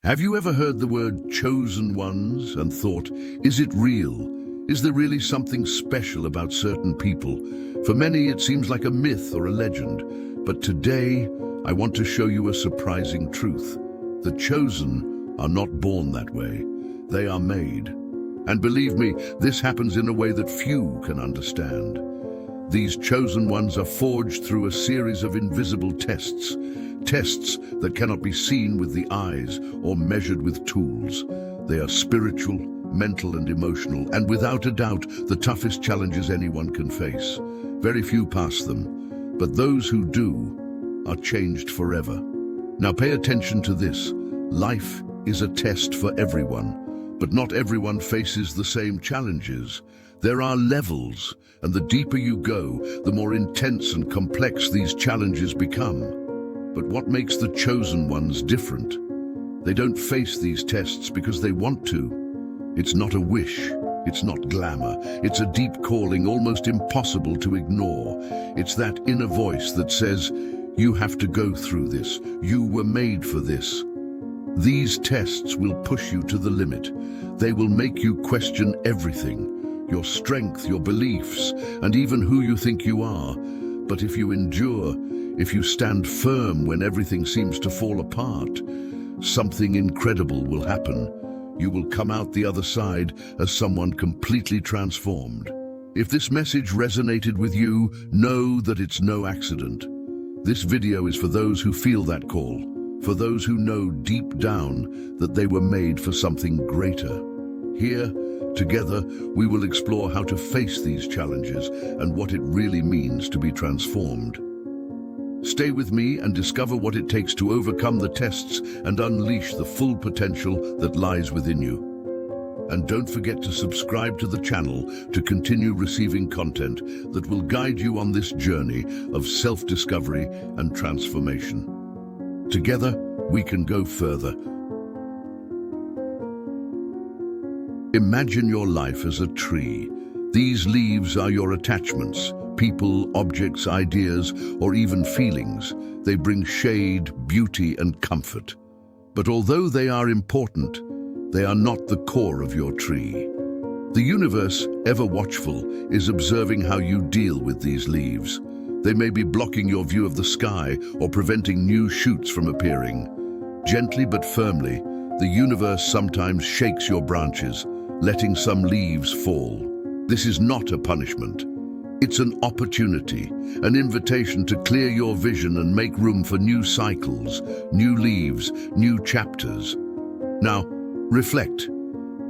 Have you ever heard the word chosen ones and thought, is it real? Is there really something special about certain people? For many, it seems like a myth or a legend. But today, I want to show you a surprising truth. The chosen are not born that way. They are made. And believe me, this happens in a way that few can understand. These chosen ones are forged through a series of invisible tests that cannot be seen with the eyes or measured with tools. They are spiritual, mental and emotional, and without a doubt, the toughest challenges anyone can face. Very few pass them, but those who do are changed forever. Now pay attention to this. Life is a test for everyone, but not everyone faces the same challenges. There are levels, and the deeper you go, the more intense and complex these challenges become. But what makes the chosen ones different? They don't face these tests because they want to. It's not a wish, it's not glamour, it's a deep calling almost impossible to ignore. It's that inner voice that says, you have to go through this, you were made for this. These tests will push you to the limit. They will make you question everything, your strength, your beliefs, and even who you think you are. But if you endure, if you stand firm when everything seems to fall apart, something incredible will happen. You will come out the other side as someone completely transformed. If this message resonated with you, know that it's no accident. This video is for those who feel that call, for those who know deep down that they were made for something greater. Here, together, we will explore how to face these challenges and what it really means to be transformed. Stay with me and discover what it takes to overcome the tests and unleash the full potential that lies within you. And don't forget to subscribe to the channel to continue receiving content that will guide you on this journey of self-discovery and transformation. Together, we can go further. Imagine your life as a tree. These leaves are your attachments. People, objects, ideas, or even feelings. They bring shade, beauty, and comfort. But although they are important, they are not the core of your tree. The universe, ever watchful, is observing how you deal with these leaves. They may be blocking your view of the sky or preventing new shoots from appearing. Gently but firmly, the universe sometimes shakes your branches, letting some leaves fall. This is not a punishment. It's an opportunity, an invitation to clear your vision and make room for new cycles, new leaves, new chapters. Now, reflect.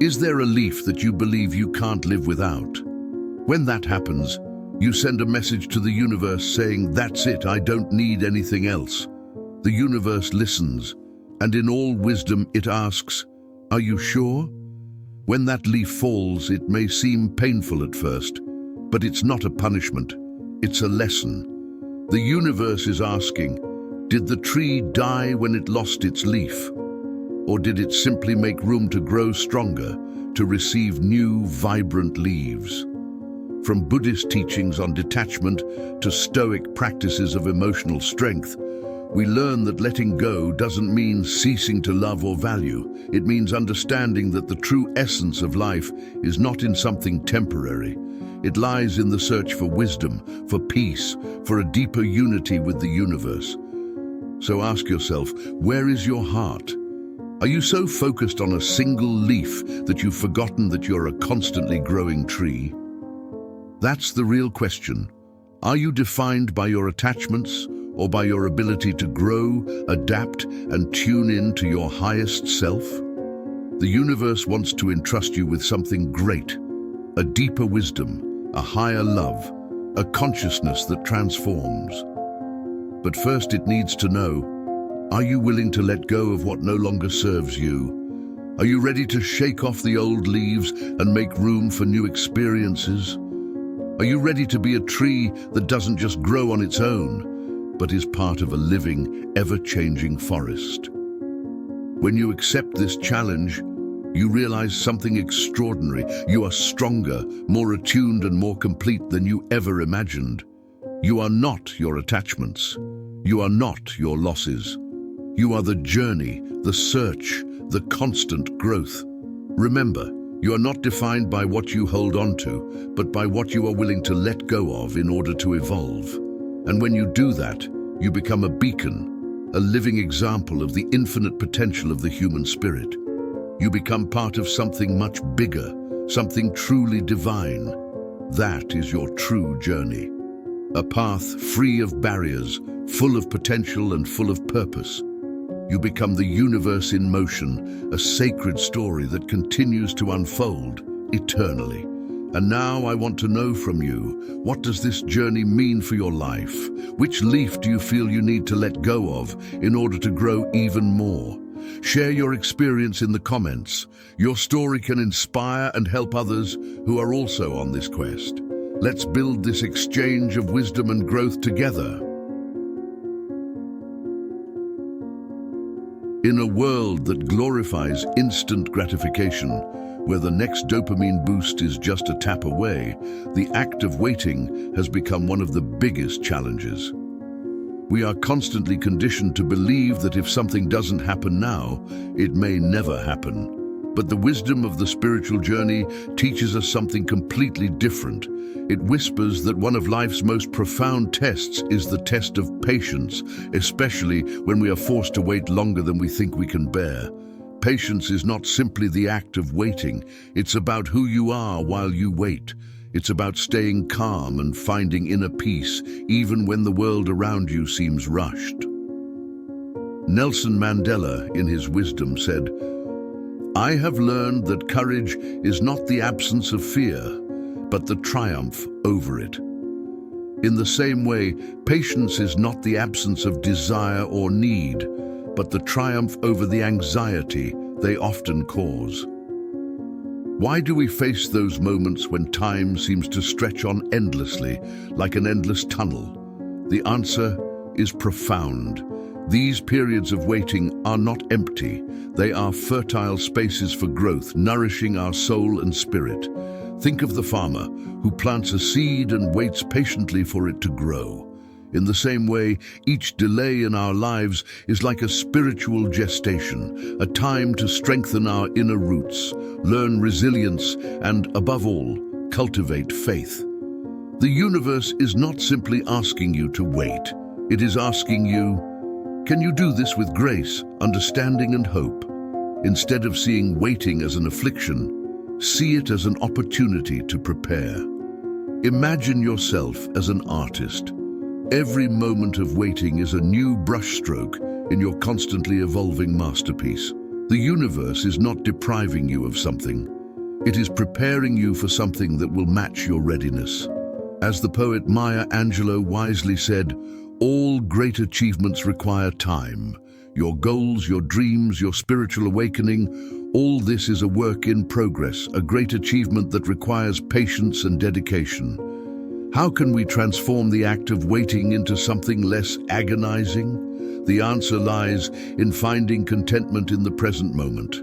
Is there a leaf that you believe you can't live without? When that happens, you send a message to the universe saying, that's it, I don't need anything else. The universe listens, and in all wisdom it asks, are you sure? When that leaf falls, it may seem painful at first, but it's not a punishment, it's a lesson. The universe is asking, did the tree die when it lost its leaf? Or did it simply make room to grow stronger, to receive new, vibrant leaves? From Buddhist teachings on detachment to Stoic practices of emotional strength, we learn that letting go doesn't mean ceasing to love or value. It means understanding that the true essence of life is not in something temporary. It lies in the search for wisdom, for peace, for a deeper unity with the universe. So ask yourself, where is your heart? Are you so focused on a single leaf that you've forgotten that you're a constantly growing tree? That's the real question. Are you defined by your attachments or by your ability to grow, adapt, and tune in to your highest self? The universe wants to entrust you with something great, a deeper wisdom, a higher love, a consciousness that transforms. But first it needs to know, are you willing to let go of what no longer serves you? Are you ready to shake off the old leaves and make room for new experiences? Are you ready to be a tree that doesn't just grow on its own, but is part of a living, ever-changing forest? When you accept this challenge, you realize something extraordinary. You are stronger, more attuned, and more complete than you ever imagined. You are not your attachments. You are not your losses. You are the journey, the search, the constant growth. Remember, you are not defined by what you hold on to, but by what you are willing to let go of in order to evolve. And when you do that, you become a beacon, a living example of the infinite potential of the human spirit. You become part of something much bigger, something truly divine. That is your true journey. A path free of barriers, full of potential and full of purpose. You become the universe in motion, a sacred story that continues to unfold eternally. And now I want to know from you, what does this journey mean for your life? Which leaf do you feel you need to let go of in order to grow even more? Share your experience in the comments. Your story can inspire and help others who are also on this quest. Let's build this exchange of wisdom and growth together. In a world that glorifies instant gratification, where the next dopamine boost is just a tap away, the act of waiting has become one of the biggest challenges. We are constantly conditioned to believe that if something doesn't happen now, it may never happen. But the wisdom of the spiritual journey teaches us something completely different. It whispers that one of life's most profound tests is the test of patience, especially when we are forced to wait longer than we think we can bear. Patience is not simply the act of waiting. It's about who you are while you wait. It's about staying calm and finding inner peace, even when the world around you seems rushed. Nelson Mandela, in his wisdom, said, "I have learned that courage is not the absence of fear, but the triumph over it." In the same way, patience is not the absence of desire or need, but the triumph over the anxiety they often cause. Why do we face those moments when time seems to stretch on endlessly, like an endless tunnel? The answer is profound. These periods of waiting are not empty. They are fertile spaces for growth, nourishing our soul and spirit. Think of the farmer who plants a seed and waits patiently for it to grow. In the same way, each delay in our lives is like a spiritual gestation, a time to strengthen our inner roots, learn resilience, and, above all, cultivate faith. The universe is not simply asking you to wait. It is asking you, can you do this with grace, understanding, and hope? Instead of seeing waiting as an affliction, see it as an opportunity to prepare. Imagine yourself as an artist. Every moment of waiting is a new brushstroke in your constantly evolving masterpiece. The universe is not depriving you of something. It is preparing you for something that will match your readiness. As the poet Maya Angelou wisely said, all great achievements require time. Your goals, your dreams, your spiritual awakening, all this is a work in progress, a great achievement that requires patience and dedication. How can we transform the act of waiting into something less agonizing? The answer lies in finding contentment in the present moment.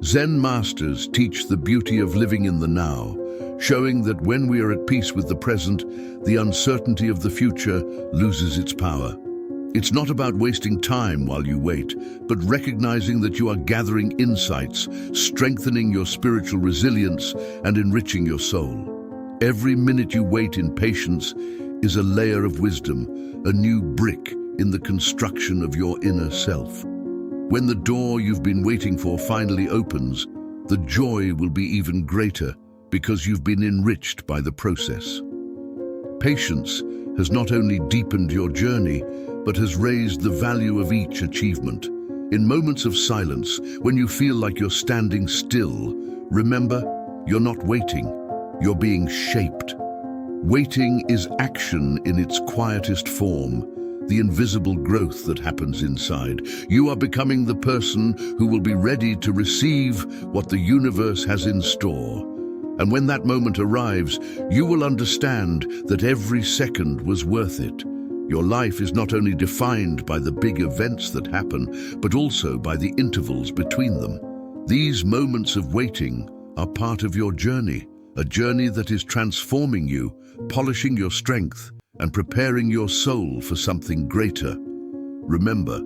Zen masters teach the beauty of living in the now, showing that when we are at peace with the present, the uncertainty of the future loses its power. It's not about wasting time while you wait, but recognizing that you are gathering insights, strengthening your spiritual resilience, and enriching your soul. Every minute you wait in patience is a layer of wisdom, a new brick in the construction of your inner self. When the door you've been waiting for finally opens, the joy will be even greater because you've been enriched by the process. Patience has not only deepened your journey, but has raised the value of each achievement. In moments of silence, when you feel like you're standing still, remember, you're not waiting. You're being shaped. Waiting is action in its quietest form, the invisible growth that happens inside. You are becoming the person who will be ready to receive what the universe has in store. And when that moment arrives, you will understand that every second was worth it. Your life is not only defined by the big events that happen, but also by the intervals between them. These moments of waiting are part of your journey. A journey that is transforming you, polishing your strength, and preparing your soul for something greater. Remember,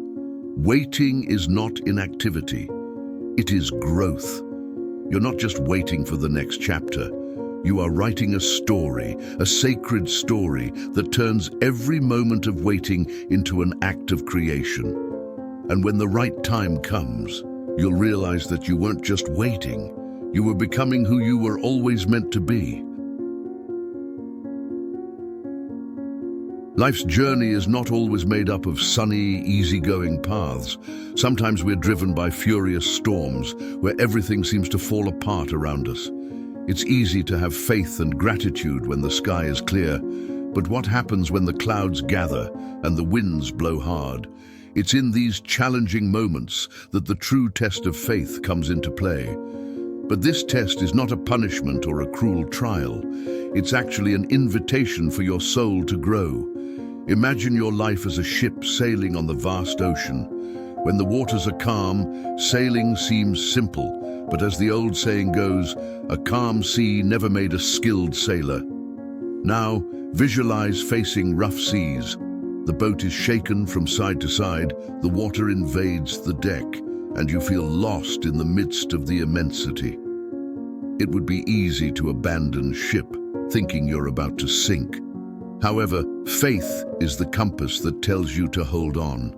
waiting is not inactivity. It is growth. You're not just waiting for the next chapter. You are writing a story, a sacred story that turns every moment of waiting into an act of creation. And when the right time comes, you'll realize that you weren't just waiting. You were becoming who you were always meant to be. Life's journey is not always made up of sunny, easygoing paths. Sometimes we're driven by furious storms where everything seems to fall apart around us. It's easy to have faith and gratitude when the sky is clear, but what happens when the clouds gather and the winds blow hard? It's in these challenging moments that the true test of faith comes into play. But this test is not a punishment or a cruel trial. It's actually an invitation for your soul to grow. Imagine your life as a ship sailing on the vast ocean. When the waters are calm, sailing seems simple. But as the old saying goes, a calm sea never made a skilled sailor. Now, visualize facing rough seas. The boat is shaken from side to side, the water invades the deck, and you feel lost in the midst of the immensity. It would be easy to abandon ship, thinking you're about to sink. However, faith is the compass that tells you to hold on.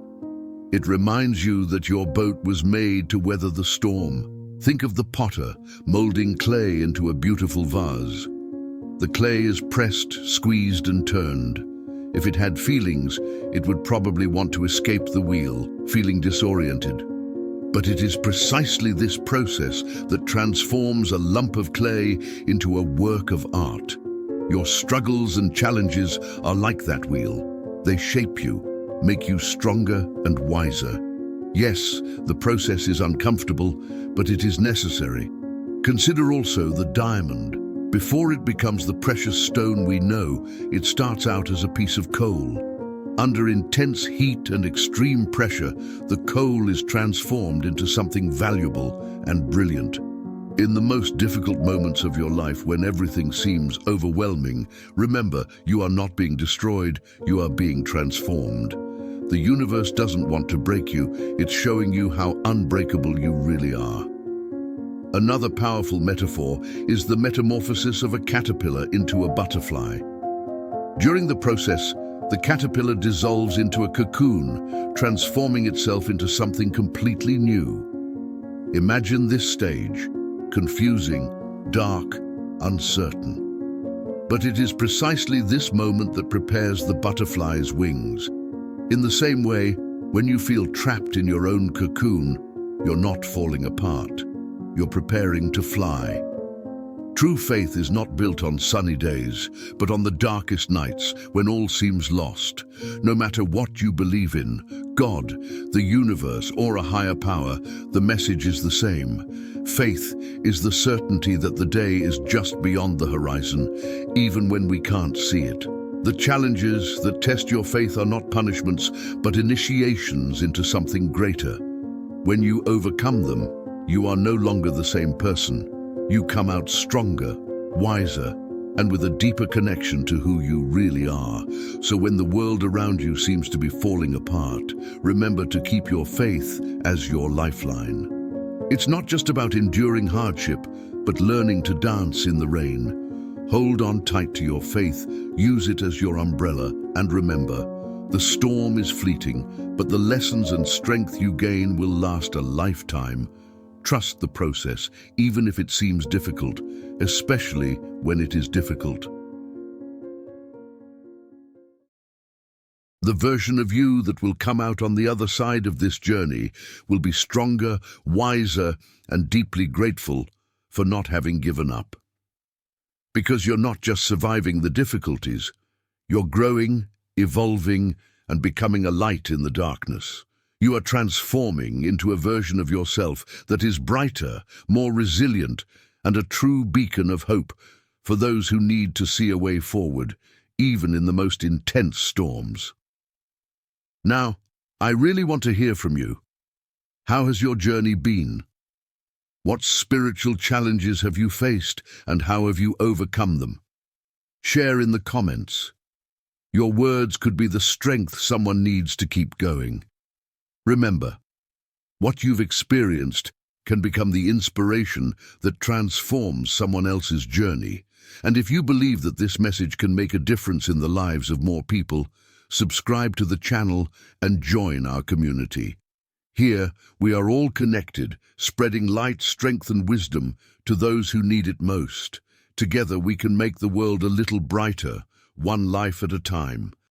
It reminds you that your boat was made to weather the storm. Think of the potter molding clay into a beautiful vase. The clay is pressed, squeezed, and turned. If it had feelings, it would probably want to escape the wheel, feeling disoriented. But it is precisely this process that transforms a lump of clay into a work of art. Your struggles and challenges are like that wheel. They shape you, make you stronger and wiser. Yes, the process is uncomfortable, but it is necessary. Consider also the diamond. Before it becomes the precious stone we know, it starts out as a piece of coal. Under intense heat and extreme pressure, the coal is transformed into something valuable and brilliant. In the most difficult moments of your life, when everything seems overwhelming, remember, you are not being destroyed, you are being transformed. The universe doesn't want to break you, it's showing you how unbreakable you really are. Another powerful metaphor is the metamorphosis of a caterpillar into a butterfly. During the process, the caterpillar dissolves into a cocoon, transforming itself into something completely new. Imagine this stage, confusing, dark, uncertain. But it is precisely this moment that prepares the butterfly's wings. In the same way, when you feel trapped in your own cocoon, you're not falling apart. You're preparing to fly. True faith is not built on sunny days, but on the darkest nights when all seems lost. No matter what you believe in, God, the universe, or a higher power, the message is the same. Faith is the certainty that the day is just beyond the horizon, even when we can't see it. The challenges that test your faith are not punishments, but initiations into something greater. When you overcome them, you are no longer the same person. You come out stronger, wiser, and with a deeper connection to who you really are. So when the world around you seems to be falling apart, remember to keep your faith as your lifeline. It's not just about enduring hardship, but learning to dance in the rain. Hold on tight to your faith, use it as your umbrella, and remember, the storm is fleeting, but the lessons and strength you gain will last a lifetime. Trust the process, even if it seems difficult, especially when it is difficult. The version of you that will come out on the other side of this journey will be stronger, wiser, and deeply grateful for not having given up. Because you're not just surviving the difficulties, you're growing, evolving, and becoming a light in the darkness. You are transforming into a version of yourself that is brighter, more resilient, and a true beacon of hope for those who need to see a way forward, even in the most intense storms. Now, I really want to hear from you. How has your journey been? What spiritual challenges have you faced, and how have you overcome them? Share in the comments. Your words could be the strength someone needs to keep going. Remember, what you've experienced can become the inspiration that transforms someone else's journey. And if you believe that this message can make a difference in the lives of more people, subscribe to the channel and join our community. Here, we are all connected, spreading light, strength, and wisdom to those who need it most. Together, we can make the world a little brighter, one life at a time.